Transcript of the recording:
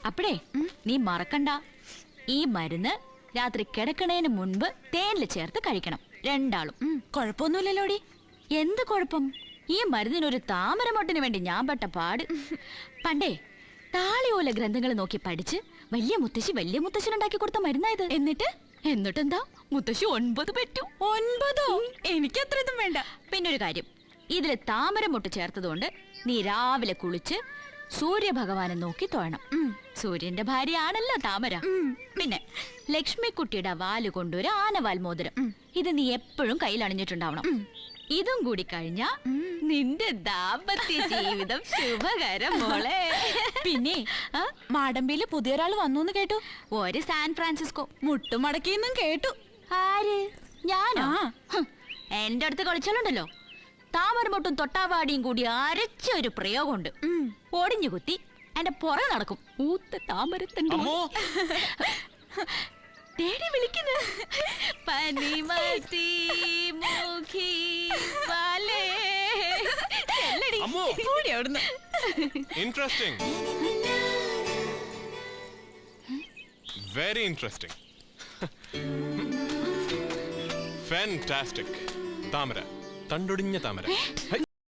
അപ്പഴേ നീ മറക്കണ്ട, ഈ മരുന്ന് രാത്രി കിടക്കണേന് മുൻപ് തേനില് ചേർത്ത് കഴിക്കണം, രണ്ടാളും. കുഴപ്പമൊന്നുമില്ലല്ലോടി. എന്ത് കുഴപ്പം? ഈ മരുന്നിനൊരു താമരമൊട്ടിന് വേണ്ടി ഞാൻ പെട്ട പാട്. പണ്ടേ താളിയോല ഗ്രന്ഥങ്ങൾ നോക്കി പഠിച്ച് വലിയ മുത്തശ്ശനുണ്ടാക്കി കൊടുത്ത മരുന്നായത്. എന്നിട്ടെന്താ, മുത്തശ്ശി 9 പെറ്റു. 9? എനിക്ക് അത്ര ഇതും വേണ്ട. പിന്നൊരു കാര്യം, ഇതില് താമരമൊട്ട് ചേർത്തതുകൊണ്ട് നീ രാവിലെ കുളിച്ച് സൂര്യഭഗവാനെ നോക്കി തൊഴണം. സൂര്യന്റെ ഭാര്യയാണല്ലോ താമര. പിന്നെ ലക്ഷ്മിക്കുട്ടിയുടെ വാല് കൊണ്ടൊരു ആനവാൽ മോതിരം, ഇത് നീ എപ്പോഴും കയ്യിൽ അണിഞ്ഞിട്ടുണ്ടാവണം. ഇതും കൂടി കഴിഞ്ഞാ നിന്റെ ദാമ്പത്യ ജീവിതം ശുഭകരം മോളെ. പിന്നെ മാടമ്പിയില് പുതിയൊരാൾ വന്നു കേട്ടു. ഒരു സാൻ ഫ്രാൻസിസ്കോ മുട്ടുമടക്കിന്നും കേട്ടു. ആര്? ഞാനോ? എന്റെ അടുത്ത് കളിച്ചാലുണ്ടല്ലോ, താമരമൊട്ടും തൊട്ടാവാടിയും കൂടി അരച്ച ഒരു പ്രയോഗമുണ്ട്. ഒടിഞ്ഞു കുത്തി എന്റെ പുറകെ നടക്കും. ഊത്ത താമരത്തണ്ട് തേടി വിളിക്കുന്നു. Very interesting. Fantastic. താമര, തണ്ടൊടിഞ്ഞ താമര.